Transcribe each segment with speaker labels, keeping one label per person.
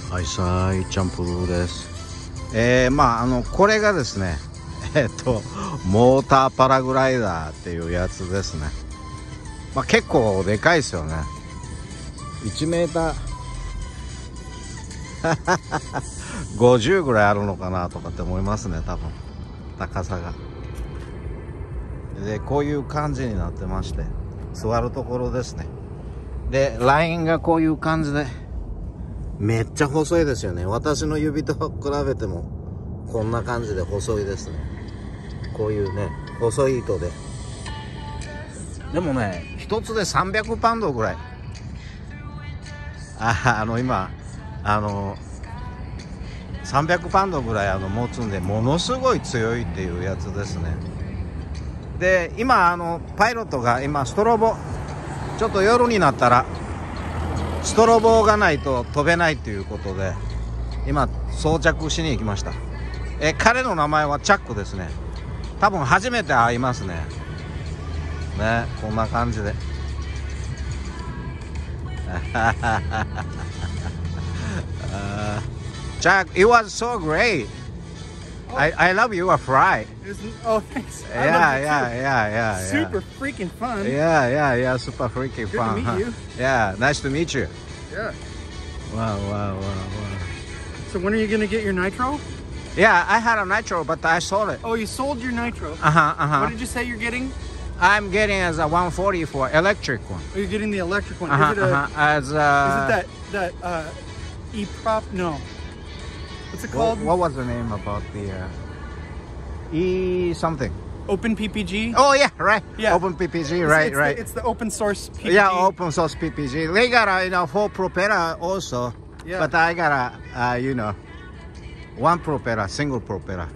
Speaker 1: はいさい、チャンプルーです。これがですね、モーターパラグライダーっていうやつですね。結構でかいですよね。1メーター50ぐらいあるのかなとかって思いますね、多分高さが。でこういう感じになってまして、座るところですね。でラインがこういう感じでめっちゃ細いですよね。私の指と比べてもこんな感じで細いですね。こういうね細い糸で、でもね一つで300パウンドぐらい。今300パウンドぐらい持つんで、ものすごい強いっていうやつですね。で今パイロットが今ストロボ、ちょっと夜になったらストロボがないと飛べないということで今装着しに行きました。彼の名前はチャックですね。多分初めて会いますね。ね、こんな感じでJack, it was so great. I love you a fry.
Speaker 2: Oh, thanks.
Speaker 1: Yeah.
Speaker 2: Super freaking fun.
Speaker 1: Yeah. Super freaking fun.
Speaker 2: Good to meet you.
Speaker 1: Yeah, nice to meet you.
Speaker 2: Yeah.
Speaker 1: Wow.
Speaker 2: So when are you gonna get your nitro?
Speaker 1: Yeah, I had a nitro, but I sold it.
Speaker 2: Oh, you sold your nitro. What did you say you're getting?
Speaker 1: I'm getting as a 140 for electric one.
Speaker 2: Oh, you're getting the electric one. Is
Speaker 1: As
Speaker 2: it that E-prop? No. What's it called?
Speaker 1: What was the name about the E something?
Speaker 2: Open PPG?
Speaker 1: Oh yeah, right.
Speaker 2: Yeah.
Speaker 1: Open PPG, right.
Speaker 2: It's the open source PPG.
Speaker 1: Yeah, open source PPG. They got a full propeller also.
Speaker 2: Yeah.
Speaker 1: But I got one propeller, single propeller.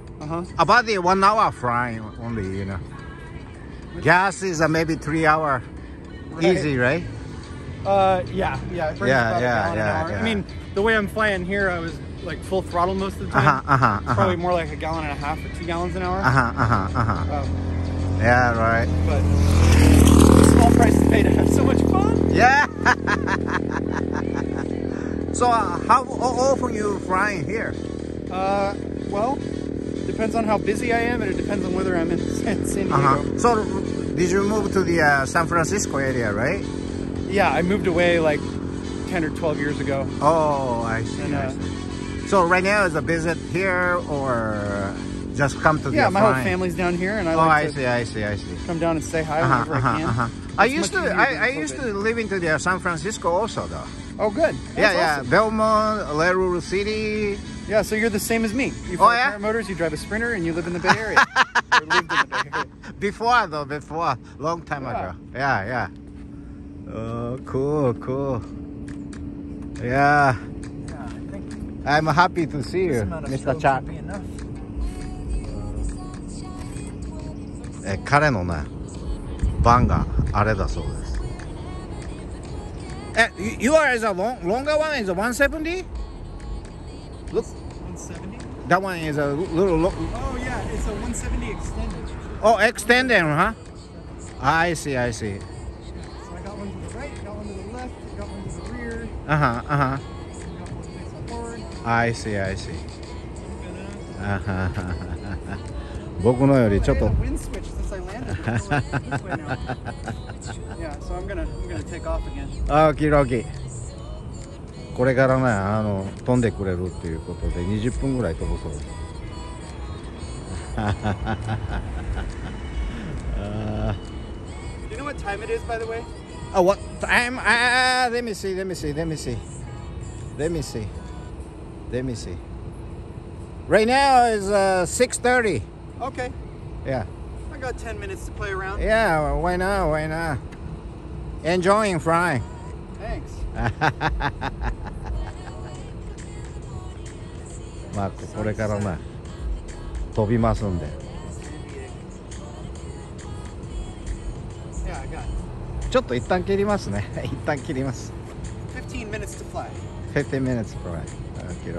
Speaker 1: About the 1 hour flying only, Gas is maybe 3 hour.
Speaker 2: Right.
Speaker 1: Easy, right?
Speaker 2: Yeah. It burns about a gallon an hour.
Speaker 1: Yeah.
Speaker 2: I mean, the way I'm flying here, I was like full throttle most of the time. Probably more like 1.5 gallons or 2 gallons an hour.
Speaker 1: Yeah, right.
Speaker 2: But the small price to pay to have so much fun.
Speaker 1: Yeah. So how often you flying here?
Speaker 2: Well, depends on how busy I am, and it depends on whether I'm in San Diego.
Speaker 1: So did you move to the San Francisco area, right?
Speaker 2: Yeah, I moved away like 10 or 12 years ago.
Speaker 1: Oh, I see. So right now is a visit here or just come to the
Speaker 2: my whole family's down here, and I
Speaker 1: see.
Speaker 2: Come down and say hi whenever I can.
Speaker 1: I used to live into the San Francisco also though.
Speaker 2: Oh, good.
Speaker 1: That's awesome. Belmont, Little City.
Speaker 2: Yeah, so you're the same as me. You fly paramotors, you drive a Sprinter, and you live in the Bay Area. Or lived in the Bay Area.
Speaker 1: Before, long time ago. Yeah. Oh, cool. Yeah. I'm happy to see you, Mr. Chuck. 彼のね、バンがあれだそうです。Yours is a longer one is a 170? Look.
Speaker 2: 170?
Speaker 1: That one is a little long.
Speaker 2: Oh yeah, it's a 170 extended.
Speaker 1: Oh, extended, huh? I see.
Speaker 2: So I got one to the right, got one to the left, got one to the rear.
Speaker 1: Got one
Speaker 2: facing forward.
Speaker 1: I see. 僕のよりちょっと。
Speaker 2: Wind switch since I landed. This way now. Yeah, so I'm gonna take off again.
Speaker 1: Okie. これからね飛んでくれるっていうことで20分ぐらい飛ぶそうです。
Speaker 2: Do you know what time it is, by the way?
Speaker 1: What time? Let me see. Right now is 6:30.
Speaker 2: Okay.
Speaker 1: Yeah.
Speaker 2: I got 10 minutes to play around.
Speaker 1: Yeah, why not? Enjoying flying.
Speaker 2: Thanks.
Speaker 1: これからね飛びますんで。
Speaker 2: Yeah, I got it.
Speaker 1: ちょっと一旦切りますね。一旦切ります。
Speaker 2: 15 minutes to fly.
Speaker 1: 15 minutes to fly. Okay.